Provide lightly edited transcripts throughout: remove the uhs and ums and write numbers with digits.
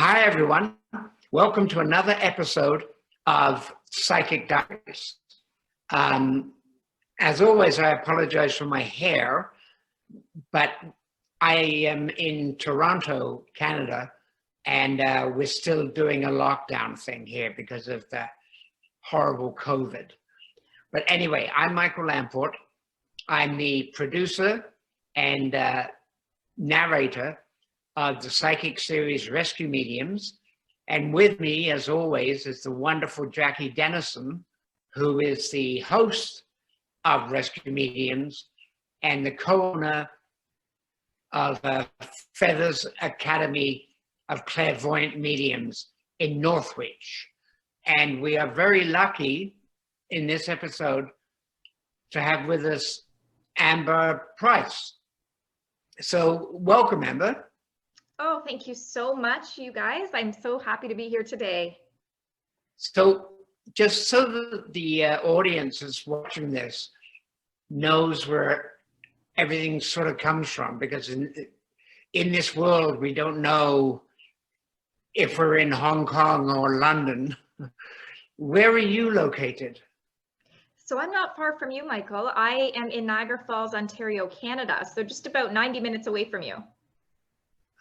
Hi, everyone. Welcome to another episode of Psychic Diaries. As always, I apologize for my hair, but I am in Toronto, Canada, and we're still doing a lockdown thing here because of the horrible COVID. But anyway, I'm Michael Lamport. I'm the producer and narrator of the psychic series Rescue Mediums. And with me, as always, is the wonderful Jackie Dennison, who is the host of Rescue Mediums and the co-owner of Feathers Academy of Clairvoyant Mediums in Northwich. And we are very lucky in this episode to have with us Amber Price. So welcome, Amber. Oh, thank you so much, you guys. I'm so happy to be here today. So just so that the audience is watching this knows where everything sort of comes from, because in this world, we don't know if we're in Hong Kong or London. Where are you located? So I'm not far from you, Michael. I am in Niagara Falls, Ontario, Canada. So just about 90 minutes away from you.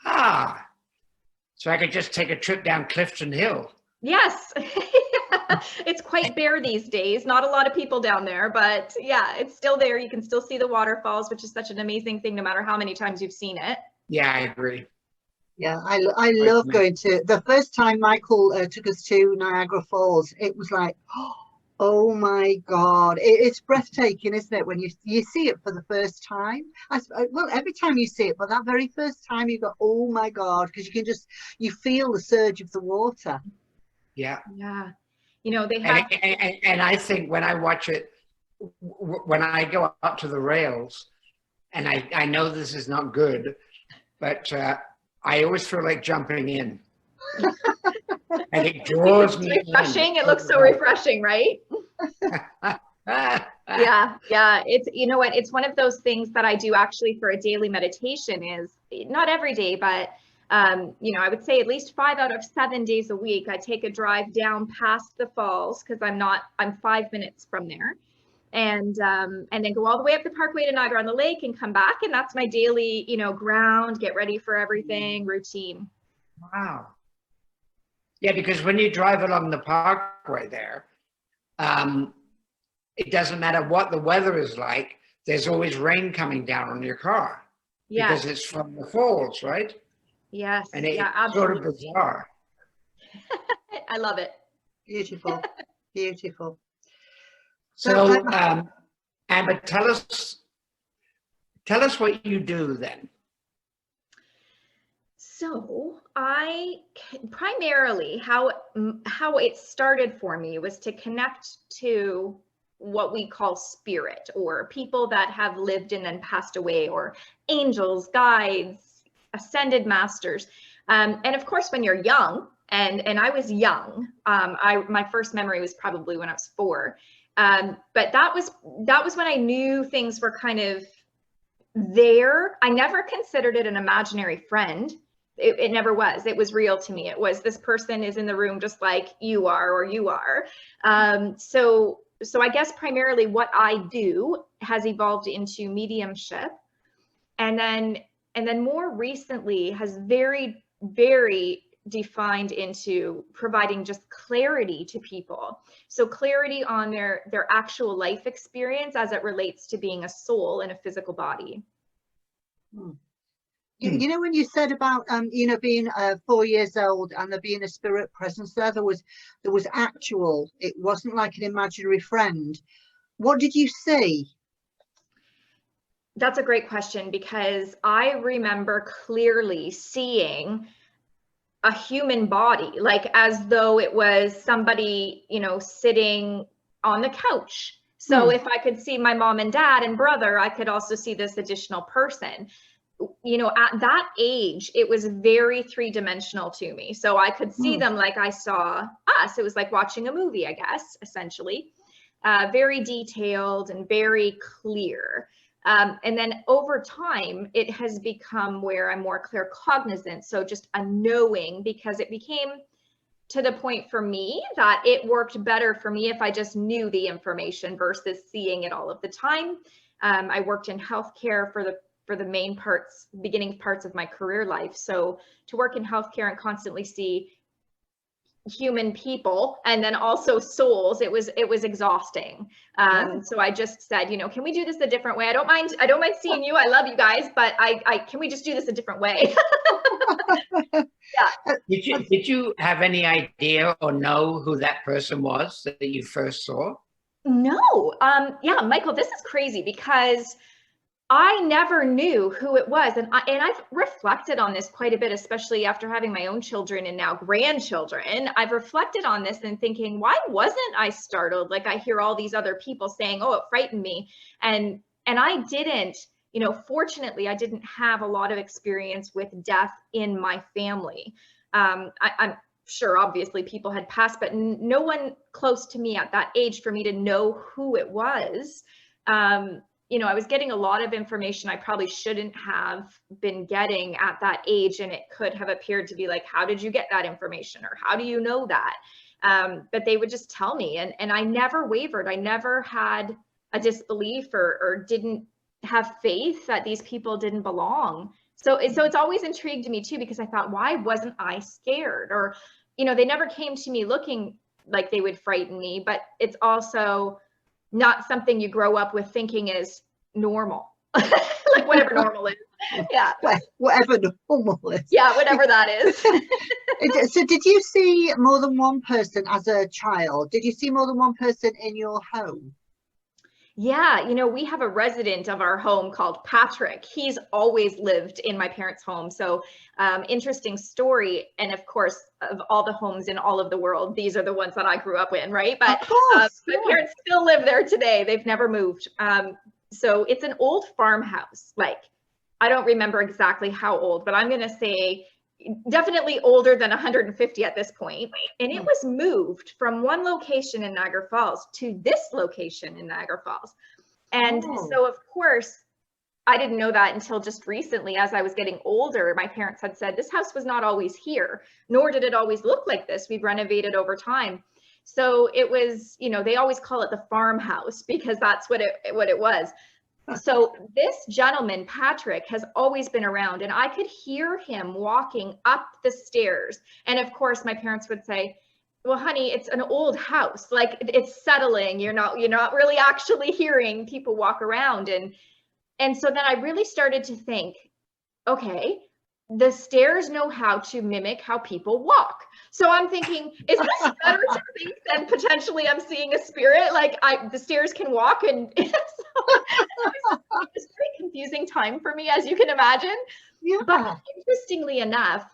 Ah, so I could just take a trip down Clifton Hill. Yes, it's quite bare these days. Not a lot of people down there, but yeah, it's still there. You can still see the waterfalls, which is such an amazing thing, no matter how many times you've seen it. Yeah, I agree. Yeah, I love going to, the first time Michael took us to Niagara Falls, it was like, oh my God, it's breathtaking, isn't it? When you see it for the first time. Well, every time you see it, but that very first time you go, oh my God, because you feel the surge of the water. Yeah. Yeah. You know, they have. And I think when I watch it, when I go up to the rails, and I know this is not good, but I always feel like jumping in. And it draws me refreshing. It looks so refreshing, right? yeah. It's, you know what, it's one of those things that I do actually for a daily meditation. Is not every day, but you know, I would say at least 5 out of 7 days a week, I take a drive down past the falls, because I'm 5 minutes from there, and then go all the way up the Parkway to Niagara on the Lake and come back. And that's my daily, you know, ground, get ready for everything routine. Wow. Yeah, because when you drive along the Parkway there, it doesn't matter what the weather is like, there's always rain coming down on your car. Yeah. Because it's from the falls, right? Yes. And it's absolutely. sort of bizarre. I love it. Beautiful. Beautiful. So, Amber, tell us what you do then. So primarily how it started for me was to connect to what we call spirit, or people that have lived and then passed away, or angels, guides, ascended masters. And of course, when you're young, and I was young, my first memory was probably when I was 4. But that was when I knew things were kind of there. I never considered it an imaginary friend. It never was. It was real to me. It was, this person is in the room just like you are, or you are. So I guess primarily what I do has evolved into mediumship, and then more recently has very, very defined into providing just clarity to people. So clarity on their actual life experience as it relates to being a soul in a physical body. You know, when you said about you know, being 4 years old and there being a spirit presence there was actual, it wasn't like an imaginary friend. What did you see? That's a great question, because I remember clearly seeing a human body, like as though it was somebody, you know, sitting on the couch. So if I could see my mom and dad and brother, I could also see this additional person. You know, at that age, it was very 3-dimensional to me. So I could see them like I saw us. It was like watching a movie, I guess, essentially. Very detailed and very clear. And then over time, it has become where I'm more claircognizant. So just a knowing, because it became to the point for me that it worked better for me if I just knew the information versus seeing it all of the time. I worked in healthcare for the main parts, beginning parts of my career life. So to work in healthcare and constantly see human people and then also souls, it was exhausting. So I just said, you know, can we do this a different way? I don't mind seeing you. I love you guys, but I can we just do this a different way? Yeah. Did you have any idea or know who that person was that you first saw? No. Yeah, Michael, this is crazy because I never knew who it was. And I've reflected on this quite a bit, especially after having my own children and now grandchildren. I've reflected on this and thinking, why wasn't I startled? Like I hear all these other people saying, oh, it frightened me. And I didn't, you know, fortunately, I didn't have a lot of experience with death in my family. I'm sure obviously people had passed, but no one close to me at that age for me to know who it was. You know, I was getting a lot of information I probably shouldn't have been getting at that age. And it could have appeared to be like, how did you get that information? Or how do you know that? But they would just tell me. And I never wavered. I never had a disbelief or didn't have faith that these people didn't belong. So it's always intrigued me too, because I thought, why wasn't I scared? Or, you know, they never came to me looking like they would frighten me, but it's also not something you grow up with thinking is normal, like whatever normal is. Yeah. Whatever normal is. Yeah, whatever that is. So did you see more than one person as a child? Did you see more than one person in your home? Yeah, you know, we have a resident of our home called Patrick. He's always lived in my parents' home. So interesting story. And of course, of all the homes in all of the world, these are the ones that I grew up in, right? But of course, my parents still live there today. They've never moved. So it's an old farmhouse. Like, I don't remember exactly how old, but I'm going to say definitely older than 150 at this point. And it was moved from one location in Niagara Falls to this location in Niagara Falls. And so of course, I didn't know that until just recently. As I was getting older, my parents had said, this house was not always here, nor did it always look like this. We've renovated over time. So it was, you know, they always call it the farmhouse because that's what it was. So this gentleman, Patrick, has always been around, and I could hear him walking up the stairs. And of course, my parents would say, well, honey, it's an old house. Like, it's settling. You're not really actually hearing people walk around. And so then I really started to think, okay, the stairs know how to mimic how people walk. So I'm thinking, is this better to think than potentially I'm seeing a spirit? Like the stairs can walk, and so it's a very confusing time for me, as you can imagine. Yeah. But interestingly enough,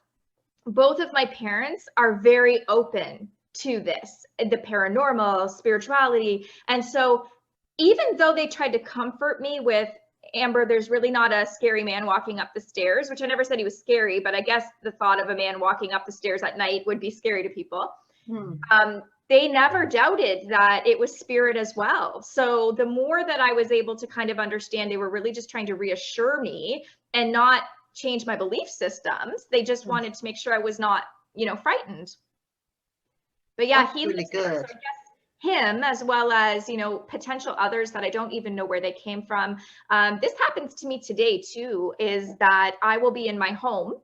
both of my parents are very open to this, the paranormal, spirituality. And so even though they tried to comfort me with, Amber, there's really not a scary man walking up the stairs, which I never said he was scary, but I guess the thought of a man walking up the stairs at night would be scary to people. They never doubted that it was spirit as well. So the more that I was able to kind of understand, they were really just trying to reassure me and not change my belief systems. They just wanted to make sure I was not, you know, frightened. But yeah, that's really good. So I guess him, as well as, you know, potential others that I don't even know where they came from. This happens to me today too, is that I will be in my home,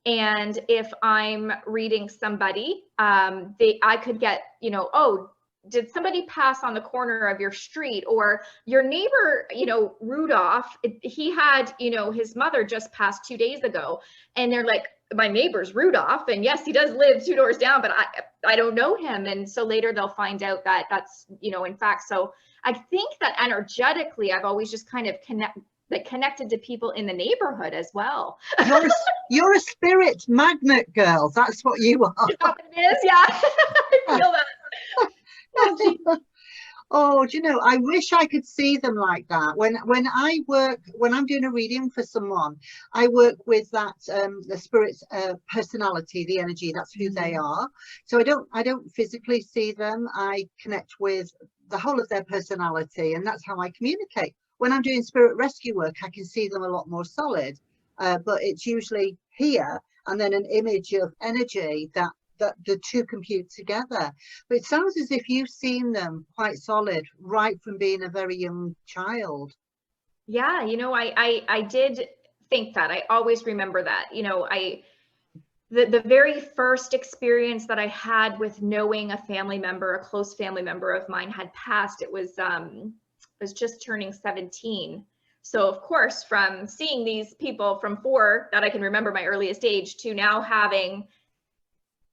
and if I'm reading somebody, I could get, you know, oh, did somebody pass on the corner of your street? Or your neighbor, you know, Rudolph, he had, you know, his mother just passed 2 days ago, and they're like, my neighbor's Rudolph, and yes, he does live 2 doors down, but I don't know him. And so later they'll find out that that's, you know, in fact. So I think that energetically, I've always just kind of connected to people in the neighborhood as well. You're a spirit magnet, girl. That's what you are. Is that what it is? Yeah, I feel that. Oh, do you know, I wish I could see them like that. When I'm doing a reading for someone, I work with that the spirit's personality, the energy. That's who they are. So I don't physically see them. I connect with the whole of their personality, and that's how I communicate. when I'm doing spirit rescue work, I can see them a lot more solid, but it's usually here and then an image of energy that the two compute together. But it sounds as if you've seen them quite solid right from being a very young child. Yeah, I did think that. I always remember that. The very first experience that I had with knowing a family member, a close family member of mine had passed, it was just turning 17. So of course, from seeing these people from 4 that I can remember my earliest age to now having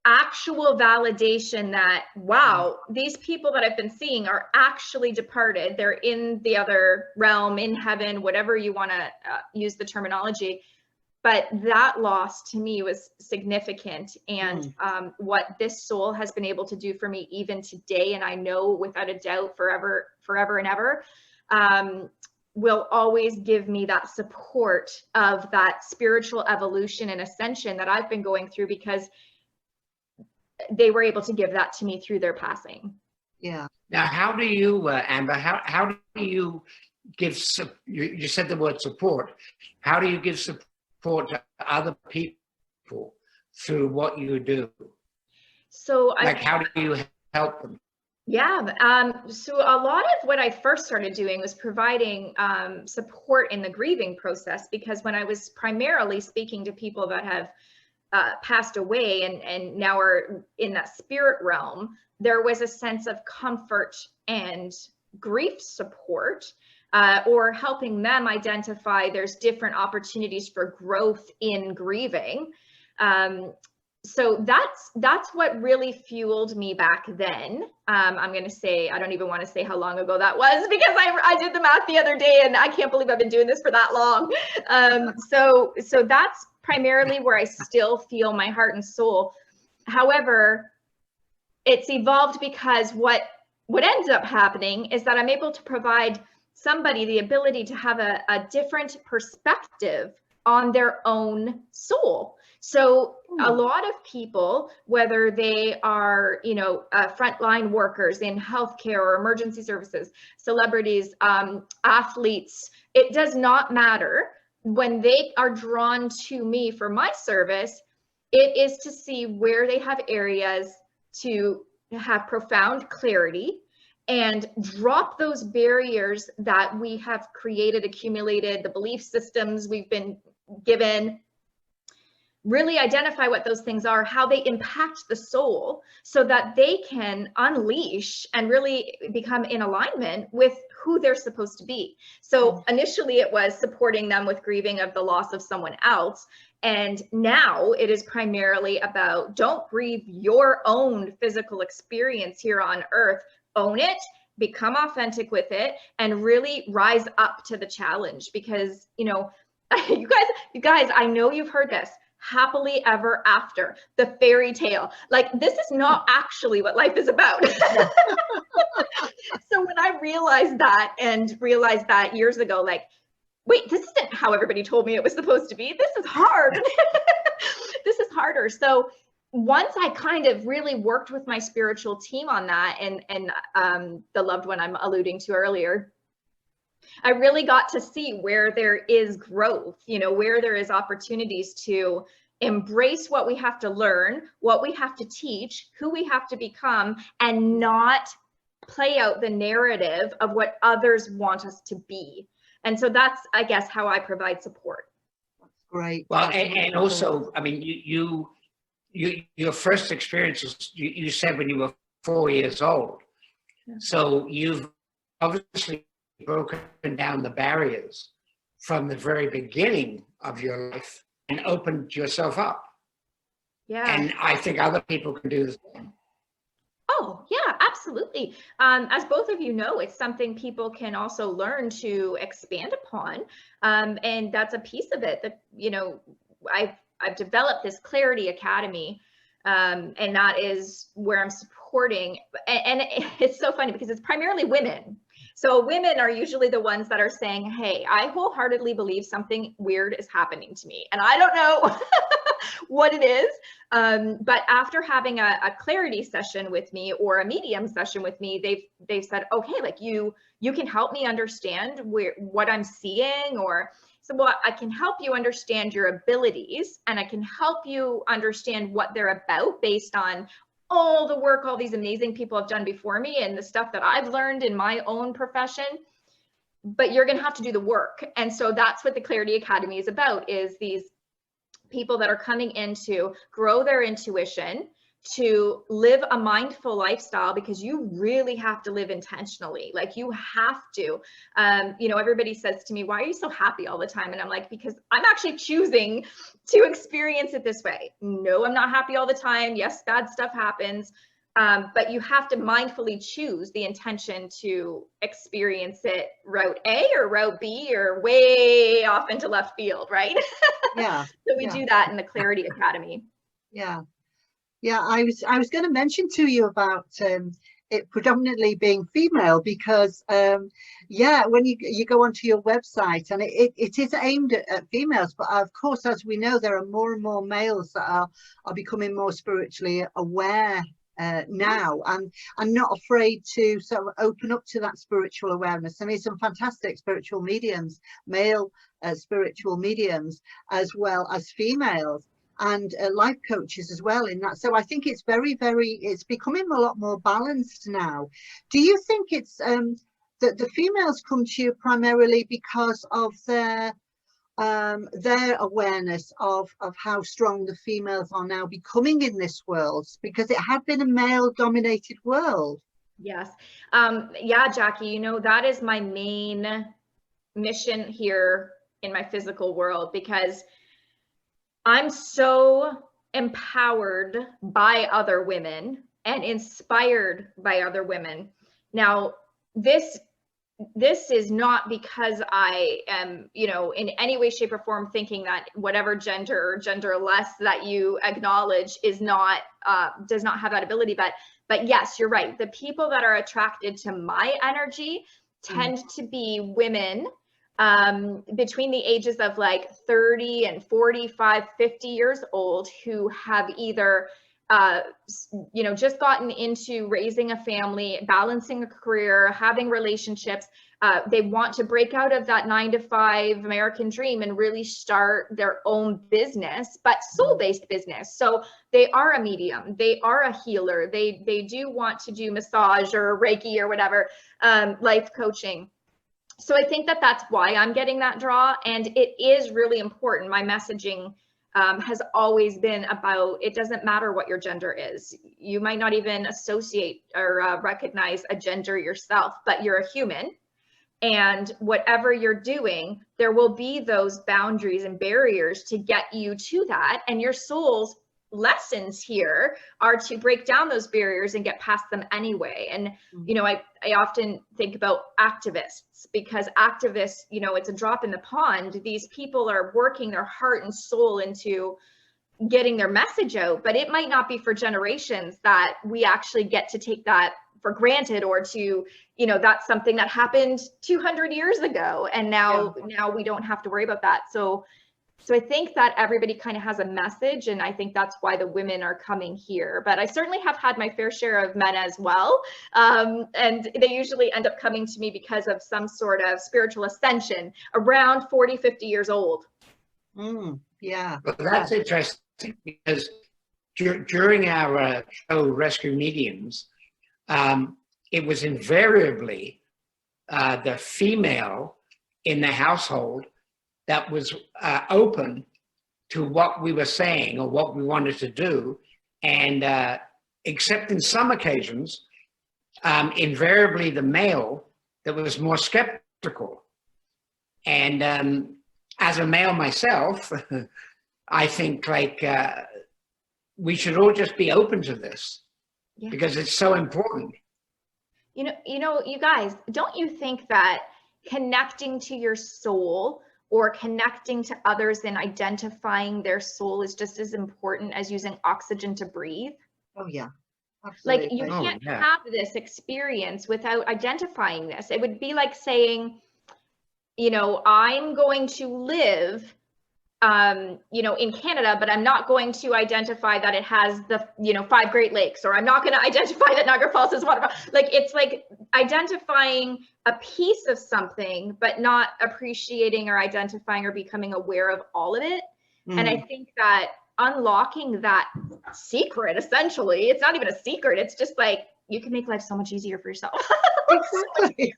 actual validation that, wow, these people that I've been seeing are actually departed. They're in the other realm, in heaven, whatever you want to use the terminology. But that loss to me was significant. And what this soul has been able to do for me even today, and I know without a doubt forever and ever, will always give me that support of that spiritual evolution and ascension that I've been going through, because they were able to give that to me through their passing. Yeah. Now, how do you, Amber, how do you give, you said the word support. How do you give support to other people through what you do? So how do you help them? Yeah, so a lot of what I first started doing was providing support in the grieving process, because when I was primarily speaking to people that have passed away and now are in that spirit realm, there was a sense of comfort and grief support, or helping them identify there's different opportunities for growth in grieving. So that's what really fueled me back then. I'm going to say, I don't even want to say how long ago that was, because I did the math the other day and I can't believe I've been doing this for that long. So that's primarily where I still feel my heart and soul. However, it's evolved, because what ends up happening is that I'm able to provide somebody the ability to have a different perspective on their own soul. So a lot of people, whether they are, frontline workers in healthcare or emergency services, celebrities, athletes, it does not matter. When they are drawn to me for my service, it is to see where they have areas to have profound clarity and drop those barriers that we have created, accumulated, the belief systems we've been given. Really identify what those things are, how they impact the soul, so that they can unleash and really become in alignment with who they're supposed to be. So initially it was supporting them with grieving of the loss of someone else. And now it is primarily about, don't grieve your own physical experience here on earth, own it, become authentic with it, and really rise up to the challenge. Because, you guys, I know you've heard this, happily ever after, the fairy tale. Like, this is not actually what life is about. So when I realized that years ago, like, wait, this isn't how everybody told me it was supposed to be. This is hard. This is harder. So once I kind of really worked with my spiritual team on that, and the loved one I'm alluding to earlier, I really got to see where there is growth, where there is opportunities to embrace what we have to learn, what we have to teach, who we have to become, and not play out the narrative of what others want us to be. And so that's, I guess, how I provide support. That's great. Well, and also, I mean, your first experience was, you said when you were 4 years old. Yeah. So you've obviously broken down the barriers from the very beginning of your life and opened yourself up. Yeah. And I think other people can do the same. Oh, yeah, absolutely. As both of you know, it's something people can also learn to expand upon. And that's a piece of it that, I've developed this Clarity Academy, and that is where I'm supporting. And it's so funny because it's primarily women. So women are usually the ones that are saying, hey, I wholeheartedly believe something weird is happening to me. And I don't know what it is. But after having a clarity session with me or a medium session with me, they've said, okay, like you can help me understand what I'm seeing, or so well, I can help you understand your abilities, and I can help you understand what they're about based on all the work all these amazing people have done before me and the stuff that I've learned in my own profession. But you're going to have to do the work. And so that's what the Clarity Academy is about, is these people that are coming in to grow their intuition, to live a mindful lifestyle, because you really have to live intentionally. Like you have to, you know, everybody says to me, why are you so happy all the time? And I'm like, because I'm actually choosing to experience it this way. No, I'm not happy all the time. Yes, bad stuff happens. But you have to mindfully choose the intention to experience it route A or route B or way off into left field, right? Yeah. So we do that in the Clarity Academy. Yeah. Yeah, I was going to mention to you about it predominantly being female, because yeah, when you go onto your website, and it is aimed at females, but of course, as we know, there are more and more males that are becoming more spiritually aware now, and not afraid to sort of open up to that spiritual awareness. I mean, some fantastic spiritual mediums, male spiritual mediums, as well as females, and life coaches as well in that. So I think it's it's becoming a lot more balanced now. Do you think it's that the females come to you primarily because of their awareness of how strong the females are now becoming in this world, because it had been a male dominated world? Yes. Yeah, Jackie, you know, that is my main mission here in my physical world, because I'm so empowered by other women and inspired by other women. Now, this is not because I am, you know, in any way, shape, or form thinking that whatever gender or genderless that you acknowledge is not, does not have that ability. But yes, you're right. The people that are attracted to my energy tend to be women between the ages of like 30 and 45, 50 years old, who have either you know, just gotten into raising a family, balancing a career, having relationships. They want to break out of that 9-to-5 American dream and really start their own business, but soul-based business. So they are a medium, they are a healer, they do want to do massage or Reiki or whatever, life coaching. So I think that that's why I'm getting that draw, and it is really important. My messaging has always been about, it doesn't matter what your gender is. You might not even associate or recognize a gender yourself, but you're a human. And whatever you're doing, there will be those boundaries and barriers to get you to that. And your soul's lessons here are to break down those barriers and get past them anyway. And, you know, I often think about activists, because activists, you know, it's a drop in the pond. These people are working their heart and soul into getting their message out, but it might not be for generations that we actually get to take that for granted, or to, you know, that's something that happened 200 years ago. And now we don't have to worry about that. So I think that everybody kind of has a message, and I think that's why the women are coming here. But I certainly have had my fair share of men as well. And they usually end up coming to me because of some sort of spiritual ascension around 40, 50 years old. Yeah. Well, that's interesting, because during our show, Rescue Mediums, it was invariably the female in the household that was open to what we were saying or what we wanted to do. And except in some occasions, invariably the male that was more skeptical. And as a male myself, I think like we should all just be open to this, because it's so important. You know, you guys, don't you think that connecting to your soul, or connecting to others and identifying their soul, is just as important as using oxygen to breathe? Oh yeah, absolutely. Like, you can't have this experience without identifying this. It would be like saying, you know, I'm going to live in Canada, but I'm not going to identify that it has the, 5 Great Lakes, or I'm not going to identify that Niagara Falls is waterfall. Like, it's like identifying a piece of something, but not appreciating or identifying or becoming aware of all of it. And I think that unlocking that secret, essentially, it's not even a secret. It's just like, you can make life so much easier for yourself. Exactly.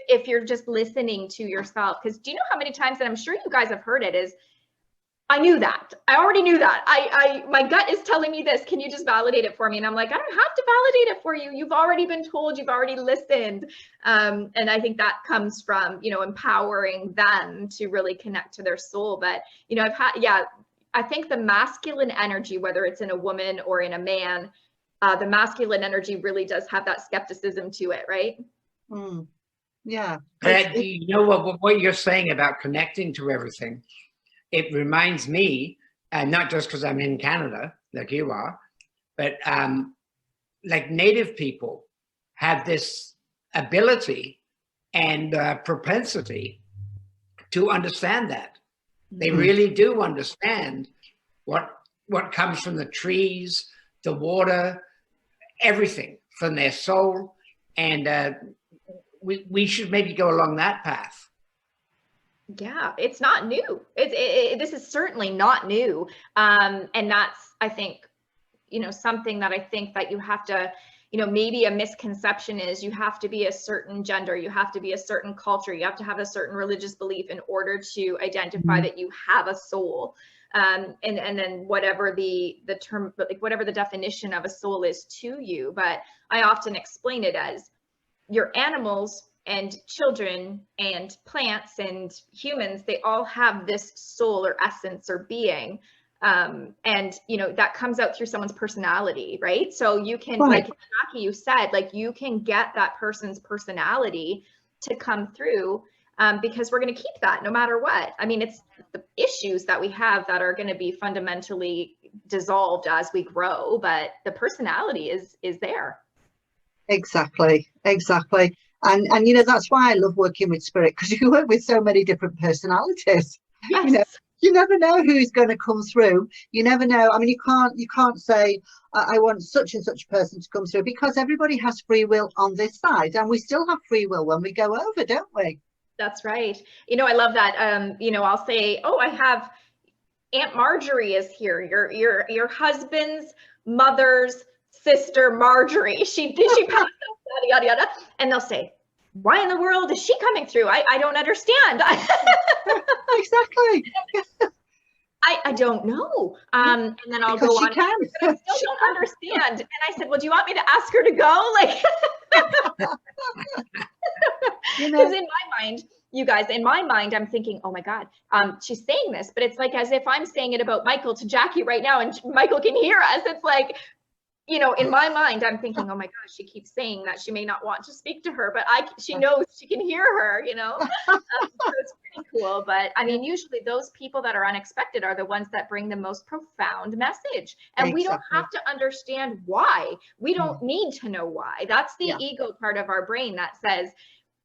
If you're just listening to yourself. Because do you know how many times, and I'm sure you guys have heard it, is, I knew that. I already knew that. My gut is telling me this. Can you just validate it for me? And I'm like, I don't have to validate it for you. You've already been told, you've already listened. And I think that comes from, empowering them to really connect to their soul. But, I think the masculine energy, whether it's in a woman or in a man, the masculine energy really does have that skepticism to it, right? Yeah. You know what you're saying about connecting to everything? It reminds me, and not just because I'm in Canada, like you are, but like Native people have this ability and propensity to understand that. They really do understand what comes from the trees, the water, everything from their soul. And we should maybe go along that path. Yeah, it's not new. This is certainly not new. And that's, I think, something that I think that you have to, maybe a misconception is you have to be a certain gender, you have to be a certain culture, you have to have a certain religious belief in order to identify that you have a soul. And then whatever the term, like whatever the definition of a soul is to you. But I often explain it as your animals and children and plants and humans, they all have this soul or essence or being. And that comes out through someone's personality, right? So you can, like Jackie, you said, like, you can get that person's personality to come through, because we're going to keep that no matter what. I mean, it's the issues that we have that are going to be fundamentally dissolved as we grow, but the personality is there. Exactly. And that's why I love working with spirit, because you work with so many different personalities. Yes. You never know who's going to come through. You never know. I mean, you can't say, I want such and such person to come through, because everybody has free will on this side, and we still have free will when we go over, don't we? That's right. I love that. I'll say, oh, I have Aunt Marjorie is here. Your husband's mother's sister, Marjorie. She passed out, yada, yada, yada. And they'll say, why in the world is she coming through? I don't understand. Exactly. I don't know. And then I'll go on. Can. I still don't understand. And I said, well, do you want me to ask her to go? Like, because in my mind, you guys, in my mind, I'm thinking, oh my God, she's saying this, but it's like as if I'm saying it about Michael to Jackie right now, and Michael can hear us. It's like, in my mind, I'm thinking, oh my gosh, she keeps saying that she may not want to speak to her, but she knows she can hear her, So it's pretty cool. But I mean, usually those people that are unexpected are the ones that bring the most profound message. And we don't have to understand why. We don't need to know why. That's the ego part of our brain that says,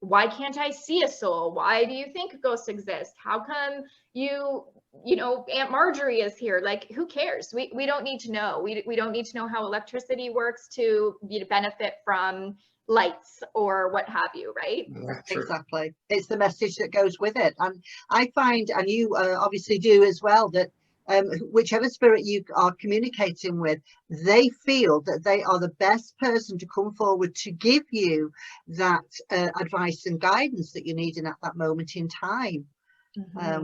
why can't I see a soul? Why do you think ghosts exist? How come Aunt Marjorie is here? Like, who cares? We don't need to know. We don't need to know how electricity works to benefit from lights or what have you, right? Exactly. It's the message that goes with it. And I find, and you obviously do as well, that whichever spirit you are communicating with, they feel that they are the best person to come forward to give you that advice and guidance that you're needing at that moment in time,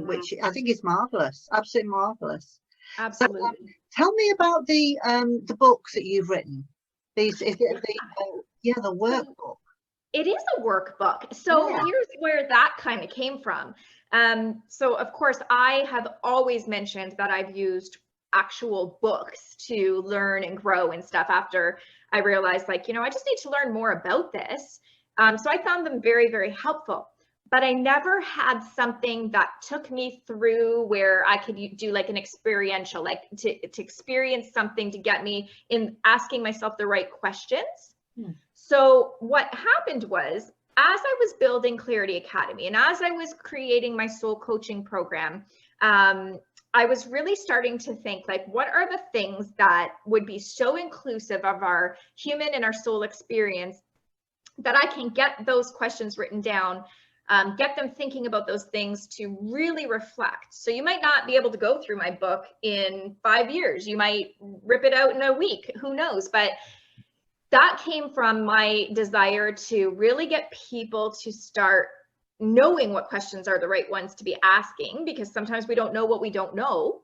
which I think is marvelous, absolutely marvelous. Absolutely. So, tell me about the books that you've written. The workbook. It is a workbook. So here's where that kind of came from. So of course, I have always mentioned that I've used actual books to learn and grow and stuff after I realized, like, I just need to learn more about this. So I found them very, very helpful. But I never had something that took me through where I could do like an experiential, like to experience something to get me in asking myself the right questions. So what happened was, as I was building Clarity Academy and as I was creating my soul coaching program, I was really starting to think, like, what are the things that would be so inclusive of our human and our soul experience that I can get those questions written down, get them thinking about those things to really reflect. So you might not be able to go through my book in 5 years. You might rip it out in a week, who knows? But that came from my desire to really get people to start knowing what questions are the right ones to be asking, because sometimes we don't know what we don't know.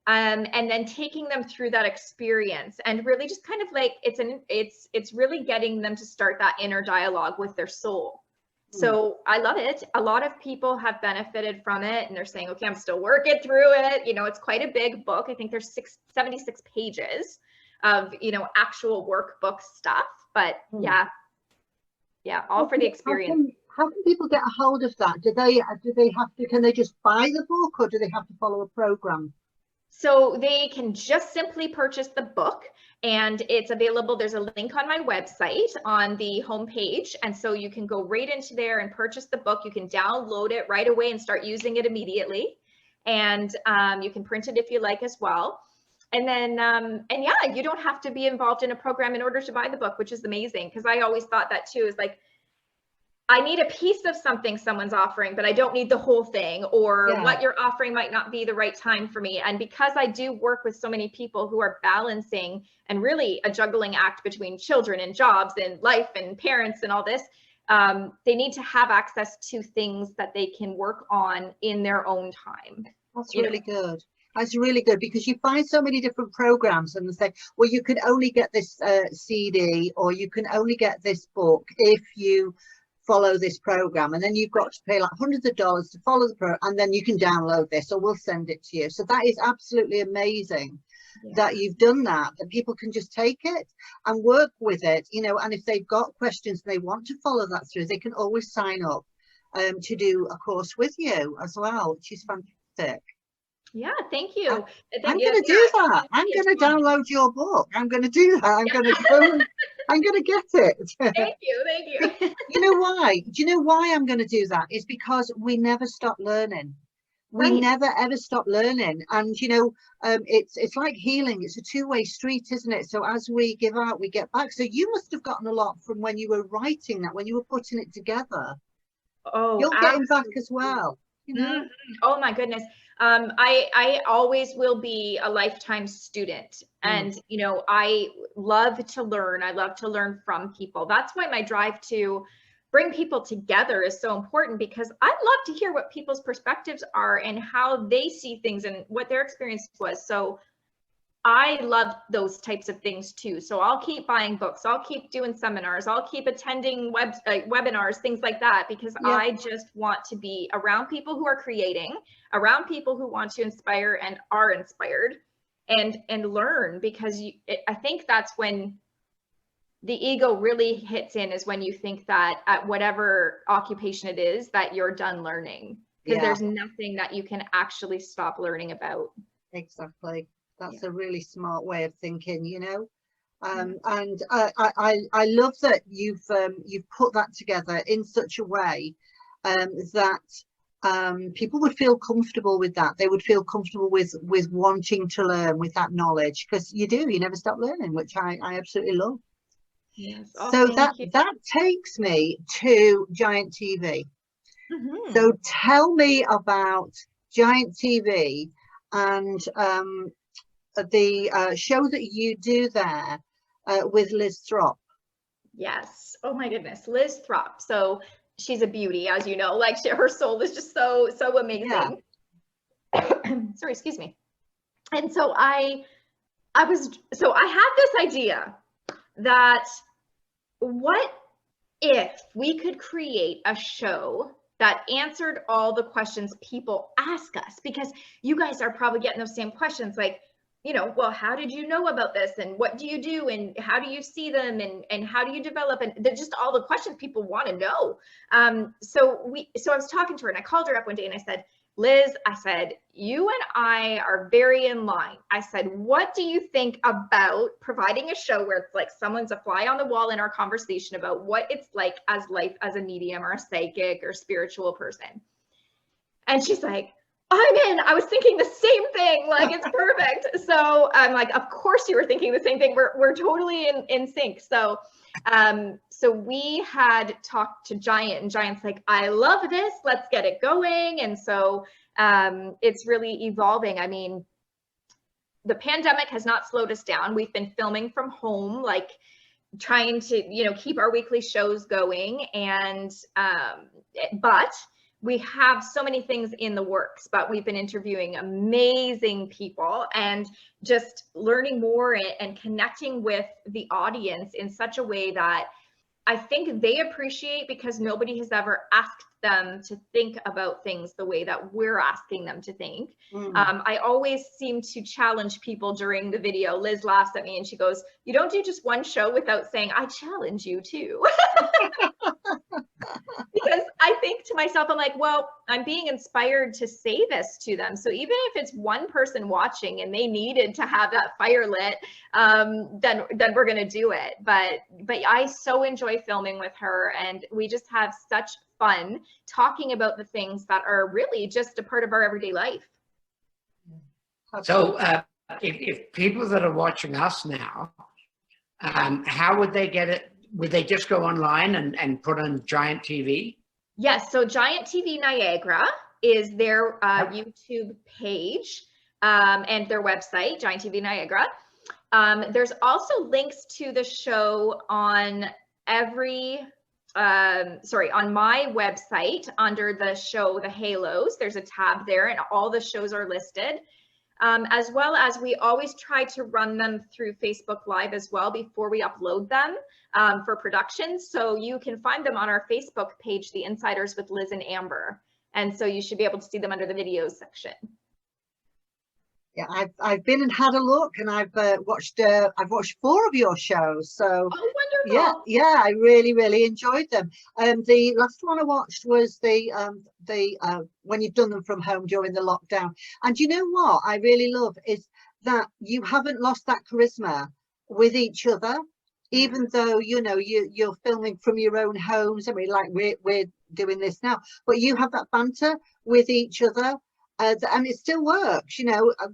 And then taking them through that experience and really just kind of like, it's really getting them to start that inner dialogue with their soul. So I love it. A lot of people have benefited from it, and they're saying, okay, I'm still working through it. You know, it's quite a big book. I think there's 76 pages of, you know, actual workbook stuff, but yeah, all for the experience. How can people get a hold of that? Do they have to, can they just buy the book, or do they have to follow a program? So they can just simply purchase the book, and it's available. There's a link on my website on the homepage. And so you can go right into there and purchase the book. You can download it right away and start using it immediately. And you can print it if you like as well. And then, and yeah, you don't have to be involved in a program in order to buy the book, which is amazing. Because I always thought that too, is like, I need a piece of something someone's offering, but I don't need the whole thing, or what you're offering might not be the right time for me. And because I do work with so many people who are balancing and really a juggling act between children and jobs and life and parents and all this, they need to have access to things that they can work on in their own time. That's really good. That's really good, because you find so many different programs and they say, well, you can only get this CD, or you can only get this book if you follow this program, and then you've got to pay like hundreds of dollars to follow the program, and then you can download this, or we'll send it to you. So that is absolutely amazing that you've done that people can just take it and work with it, you know. And if they've got questions and they want to follow that through, they can always sign up to do a course with you as well, which is fantastic. Yeah, thank you. I'm going to do that. I'm going to download your book. I'm going to do that. I'm going to go. I'm going to get it. Thank you. You know why? Do you know why I'm going to do that? It's because we never stop learning. We never ever stop learning. And you know, it's like healing. It's a two-way street, isn't it? So as we give out, we get back. So you must have gotten a lot from when you were writing that, when you were putting it together. Oh, you're getting back as well. You know? Oh my goodness. I always will be a lifetime student, and you know, I love to learn. I love to learn from people. That's why my drive to bring people together is so important, because I love to hear what people's perspectives are and how they see things and what their experience was. So I love those types of things too. So I'll keep buying books. I'll keep doing seminars. I'll keep attending webinars, things like that, because I just want to be around people who are creating, around people who want to inspire and are inspired, and learn. Because I think that's when the ego really hits in, is when you think that at whatever occupation it is, that you're done learning, because there's nothing that you can actually stop learning about. Exactly. That's a really smart way of thinking, you know. And I love that you've put that together in such a way that people would feel comfortable with that. They would feel comfortable with wanting to learn, with that knowledge, because you never stop learning, which I absolutely love. Yes. Oh, so that takes me to Giant TV. So tell me about Giant TV and the show that you do there with Liz Throp. Yes. Oh my goodness, Liz Throp. So she's a beauty, as you know. Like, her soul is just so amazing. Sorry, excuse me. And so I had this idea that, what if we could create a show that answered all the questions people ask us? Because you guys are probably getting those same questions, like, you know, well, how did you know about this? And what do you do? And how do you see them? And how do you develop? And they're just all the questions people want to know. So I was talking to her, and I called her up one day and I said, Liz, I said, you and I are very in line. I said, what do you think about providing a show where it's like someone's a fly on the wall in our conversation about what it's like as life as a medium or a psychic or spiritual person? And she's like, I'm in. I was thinking the same thing. Like, it's perfect. So I'm like, of course you were thinking the same thing. We're totally in sync. So so we had talked to Giant, and Giant's like, I love this. Let's get it going. And so it's really evolving. I mean, the pandemic has not slowed us down. We've been filming from home, like trying to, you know, keep our weekly shows going. And but we have so many things in the works, but we've been interviewing amazing people and just learning more and connecting with the audience in such a way that I think they appreciate, because nobody has ever asked them to think about things the way that we're asking them to think. I always seem to challenge people during the video. Liz laughs at me and she goes, you don't do just one show without saying, I challenge you too. Because I think to myself, I'm like, well, I'm being inspired to say this to them. So even if it's one person watching and they needed to have that fire lit, then we're going to do it. But I so enjoy filming with her, and we just have such fun talking about the things that are really just a part of our everyday life. So if people that are watching us now, how would they get it? Would they just go online and put on Giant TV? Yes, so Giant TV Niagara is their YouTube page and their website, Giant TV Niagara. There's also links to the show on on my website under the show, The Halos. There's a tab there and all the shows are listed. As well as we always try to run them through Facebook Live as well before we upload them for production. So you can find them on our Facebook page, The Insiders with Liz and Amber. And so you should be able to see them under the videos section. Yeah, I've been and had a look, and I've watched 4 of your shows. So oh, wonderful. yeah, I really enjoyed them. The last one I watched was the when you've done them from home during the lockdown. And you know what I really love is that you haven't lost that charisma with each other, even though you're filming from your own homes. I mean, like we're doing this now, but you have that banter with each other. And it still works,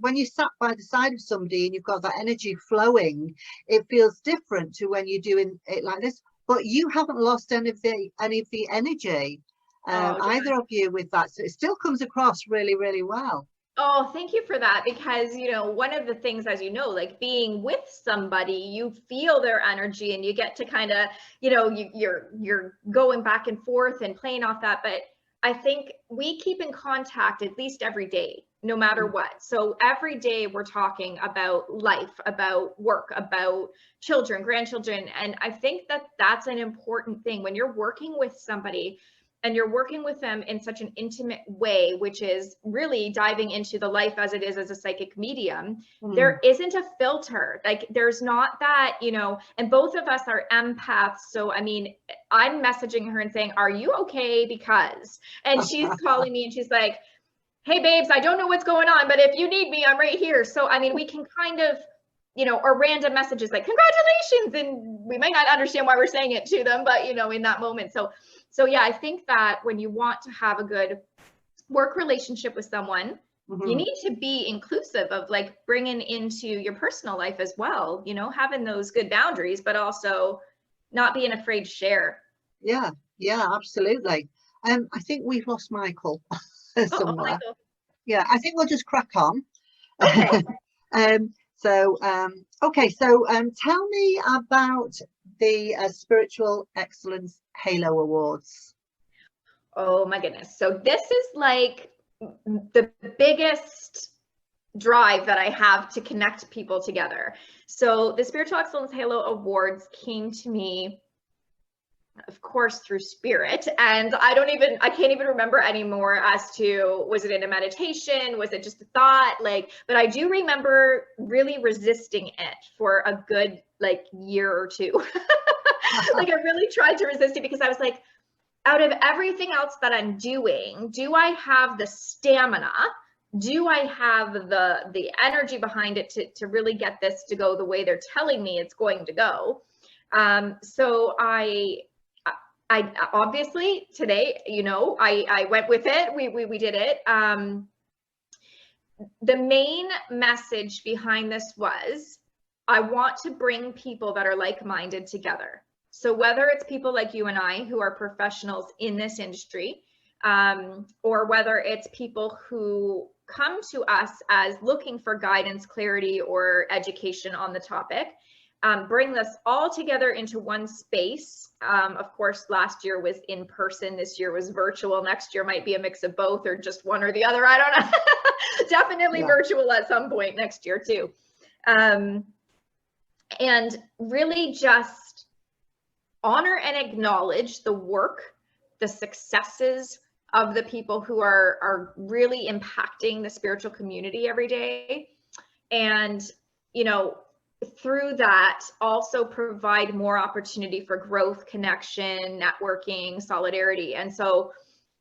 when you sat by the side of somebody and you've got that energy flowing, it feels different to when you're doing it like this. But you haven't lost any of the energy, either of you, with that. So it still comes across really well. Oh, thank you for that. Because, one of the things, as you know, like being with somebody, you feel their energy and you get to kind of, you're going back and forth and playing off that. But I think we keep in contact at least every day, no matter what. So every day we're talking about life, about work, about children, grandchildren. And I think that that's an important thing when you're working with somebody and you're working with them in such an intimate way, which is really diving into the life as it is as a psychic medium. There isn't a filter. Like there's not that, and both of us are empaths. So, I mean, I'm messaging her and saying, are you okay? And she's calling me and she's like, hey babes, I don't know what's going on, but if you need me, I'm right here. So, I mean, we can kind of, or random messages like congratulations. And we might not understand why we're saying it to them, but in that moment. So yeah, I think that when you want to have a good work relationship with someone, you need to be inclusive of like bringing into your personal life as well, having those good boundaries, but also not being afraid to share. Yeah, absolutely. I think we've lost Michael somewhere. Michael. Yeah, I think we'll just crack on. Okay. So tell me about the Spiritual Excellence Halo Awards. Oh my goodness. So this is like the biggest drive that I have to connect people together. So the Spiritual Excellence Halo Awards came to me, of course, through spirit. And I can't even remember anymore as to, was it in a meditation? Was it just a thought? But I do remember really resisting it for a good year or two. I really tried to resist it because I was like, out of everything else that I'm doing, do I have the stamina? Do I have the energy behind it to really get this to go the way they're telling me it's going to go? So I obviously today, I went with it. We did it. the main message behind this was, I want to bring people that are like-minded together. So whether it's people like you and I who are professionals in this industry, or whether it's people who come to us as looking for guidance, clarity, or education on the topic, bring us all together into one space. Of course, last year was in person, this year was virtual, next year might be a mix of both or just one or the other, I don't know. Definitely virtual at some point next year too. And really just honor and acknowledge the work, the successes of the people who are really impacting the spiritual community every day. And, you know, through that also provide more opportunity for growth, connection, networking, solidarity. And so,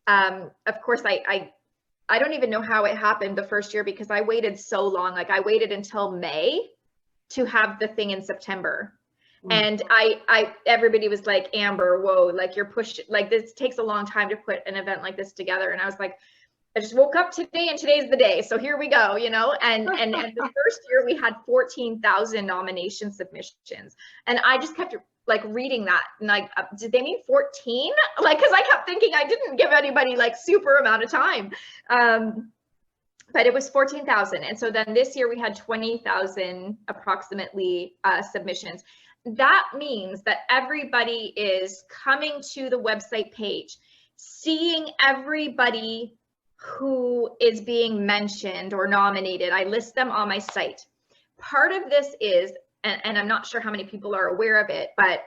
of course, I don't even know how it happened the first year, because I waited so long. Like I waited until May to have the thing in September. And everybody was like, Amber, whoa, like you're pushing, like this takes a long time to put an event like this together. And I was like, I just woke up today and today's the day. So here we go, you know, and the first year we had 14,000 nomination submissions. And I just kept like reading that and like, did they mean 14? Like, cause I kept thinking I didn't give anybody like super amount of time. But it was 14,000. And so then this year we had 20,000 approximately submissions. That means that everybody is coming to the website page, seeing everybody who is being mentioned or nominated. I list them on my site. Part of this is, and I'm not sure how many people are aware of it, but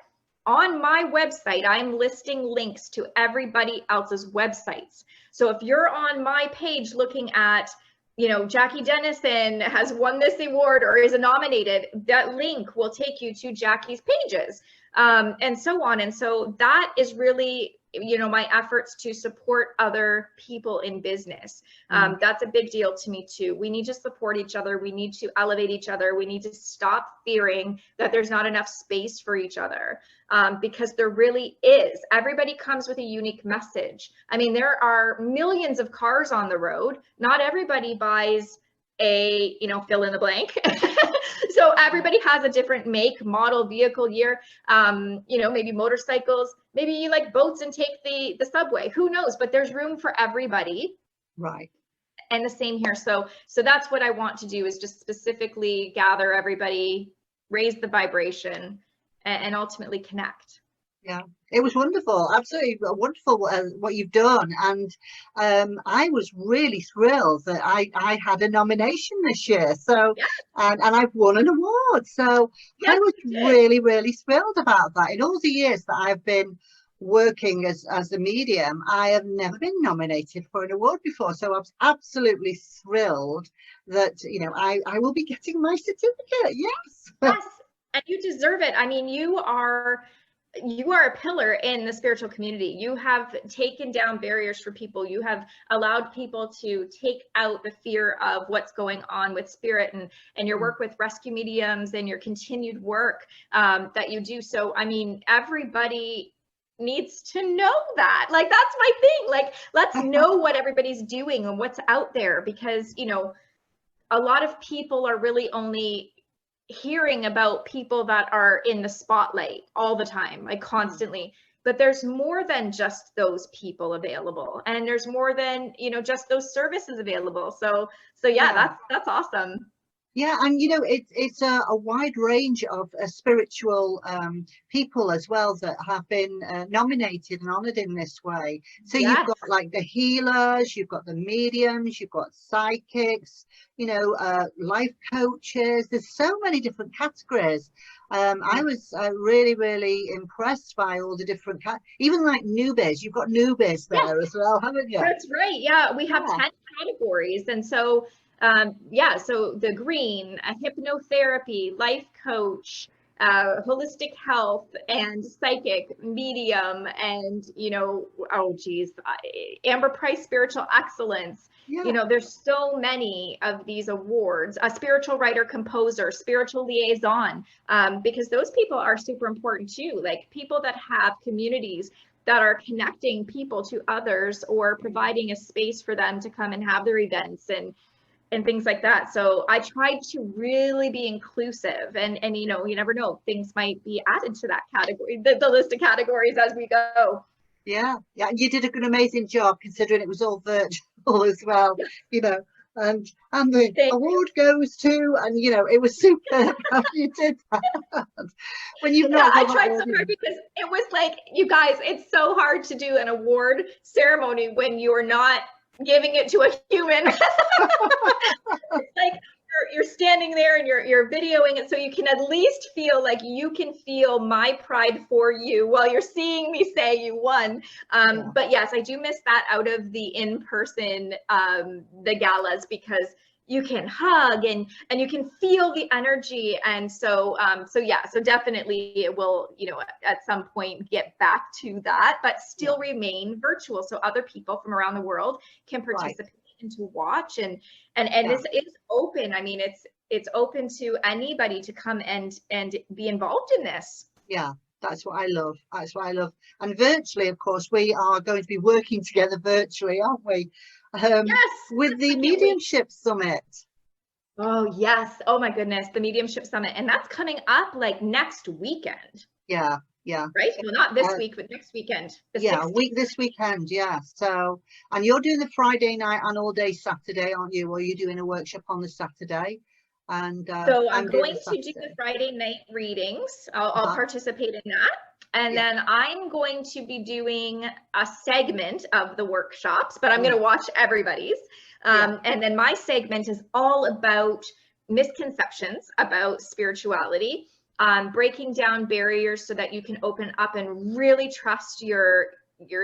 on my website, I'm listing links to everybody else's websites. So if you're on my page looking at, you know, Jackie Dennison has won this award or is nominated, that link will take you to Jackie's pages, and so on. And so that is really, you know, my efforts to support other people in business. That's a big deal to me too. We need to support each other. We need to elevate each other. We need to stop fearing that there's not enough space for each other, because there really is. Everybody comes with a unique message. I mean, there are millions of cars on the road. Not everybody buys a, you know, fill in the blank. So everybody has a different make, model, vehicle, year, you know, maybe motorcycles, maybe you like boats and take the subway, who knows, but there's room for everybody. Right. And the same here. So that's what I want to do, is just specifically gather everybody, raise the vibration, and ultimately connect. Yeah, it was wonderful, absolutely wonderful what you've done. And I was really thrilled that I had a nomination this year. So, and I've won an award. So I was really, really thrilled about that. In all the years that I've been working as a medium, I have never been nominated for an award before. So I was absolutely thrilled that, you know, I will be getting my certificate. Yes. Yes, and you deserve it. I mean, you are a pillar in the spiritual community. You have taken down barriers for people. You have allowed people to take out the fear of what's going on with spirit, and your work with rescue mediums and your continued work that you do. So, I mean, everybody needs to know that. Like, that's my thing. Like, let's know what everybody's doing and what's out there, because, you know, a lot of people are really only hearing about people that are in the spotlight all the time, like constantly, but there's more than just those people available, and there's more than, you know, just those services available. So yeah, that's awesome. Yeah, and you know, it's a wide range of spiritual people as well that have been nominated and honoured in this way. So you've got like the healers, you've got the mediums, you've got psychics, you know, life coaches. There's so many different categories. I was really, really impressed by all the different, even like newbies. You've got newbies there as well, haven't you? That's right. Yeah, we have 10 categories, and so. So the green, hypnotherapy, life coach, holistic health, and psychic, medium, and, you know, Amber Price spiritual excellence. You know, there's so many of these awards. A spiritual writer, composer, spiritual liaison, because those people are super important too. Like people that have communities that are connecting people to others or providing a space for them to come and have their events. And and things like that. So I tried to really be inclusive, and you know, you never know, things might be added to that category, the list of categories as we go. Yeah, yeah, and you did an amazing job considering it was all virtual as well, you know. And the Thank award goes to, and you know, it was superb how you did that. When you've not I got that tried so hard audience. because it was like, you guys, it's so hard to do an award ceremony when you're not giving it to a human. Like you're standing there and you're videoing it, so you can at least feel like you can feel my pride for you while you're seeing me say you won. Yeah. But yes, I do miss that out of the in-person the galas, because you can hug and you can feel the energy. And so yeah, so definitely it will, you know, at some point get back to that, but still remain virtual, so other people from around the world can participate and to watch. And this is open. I mean, it's open to anybody to come and be involved in this. Yeah, that's what I love. That's what I love. And virtually, of course, we are going to be working together virtually, aren't we? Yes, with the I can't Mediumship Summit. Oh yes. Oh my goodness, the Mediumship Summit. And that's coming up like next weekend. Yeah, yeah. Right? Well, not this week, but next weekend. Yeah, 16th. this weekend, yeah. So, and you're doing the Friday night and all day Saturday, aren't you? Or are you doing a workshop on the Saturday? And so I'm doing going the to do the Friday night readings. I'll participate in that. And then I'm going to be doing a segment of the workshops, but I'm going to watch everybody's. And then my segment is all about misconceptions about spirituality, breaking down barriers so that you can open up and really trust your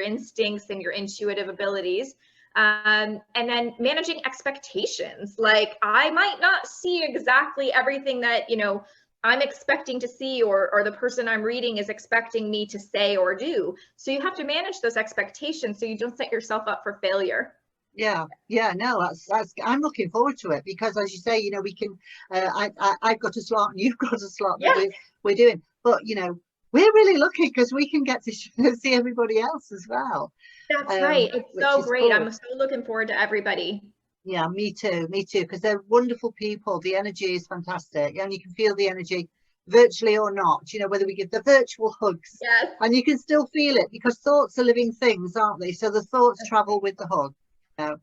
instincts and your intuitive abilities. And then managing expectations. Like, I might not see exactly everything that, you know, I'm expecting to see, or the person I'm reading is expecting me to say or do. So you have to manage those expectations so you don't set yourself up for failure. Yeah, no, that's I'm looking forward to it, because as you say, you know, we can I've got a slot and you've got a slot that we're doing, but you know, we're really lucky because we can get to see everybody else as well. That's right. It's so great. Cool. I'm so looking forward to everybody. Yeah, me too, because they're wonderful people. The energy is fantastic, and you can feel the energy virtually or not, you know, whether we give the virtual hugs, and you can still feel it, because thoughts are living things, aren't they? So the thoughts travel with the hug.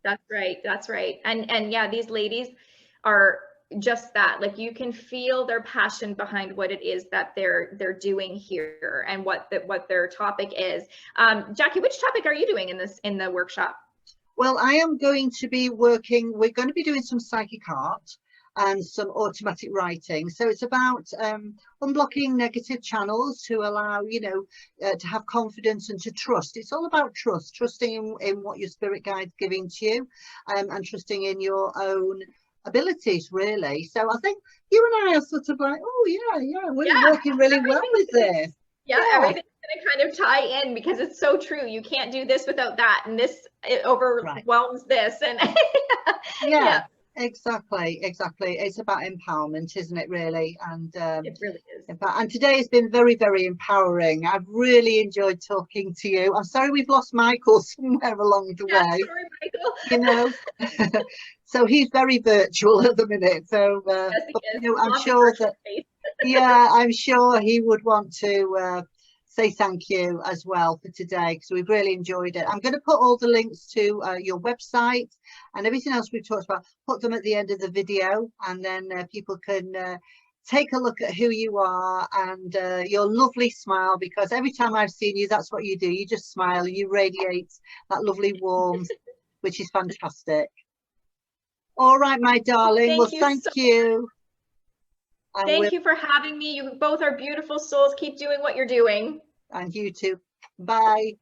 That's right. That's right. And yeah, these ladies are just that. Like, you can feel their passion behind what it is that they're doing here and what their topic is. Jackie, which topic are you doing in the workshop? Well, I am going to be we're going to be doing some psychic art and some automatic writing. So it's about unblocking negative channels to allow, you know, to have confidence and to trust. It's all about trusting in what your spirit guide's giving to you, and trusting in your own abilities, really. So I think you and I are sort of like, oh yeah, we're working really well with this. Yeah, everything's going to kind of tie in, because it's so true. You can't do this without that, and this, it overwhelms this. And yeah. Exactly. It's about empowerment, isn't it, really? And it really is. And today has been very, very empowering. I've really enjoyed talking to you. I'm sorry we've lost Michael somewhere along the way. Sorry, Michael. You know, so he's very virtual at the minute. So yes, but, you know, I'm sure that I'm sure he would want to say thank you as well for today, because we've really enjoyed it. I'm going to put all the links to your website and everything else we've talked about, put them at the end of the video, and then people can take a look at who you are and your lovely smile, because every time I've seen you, that's what you do. You just smile, you radiate that lovely warmth, which is fantastic. All right, my darling. Thank you. Thank you for having me. You both are beautiful souls. Keep doing what you're doing. And you too. Bye.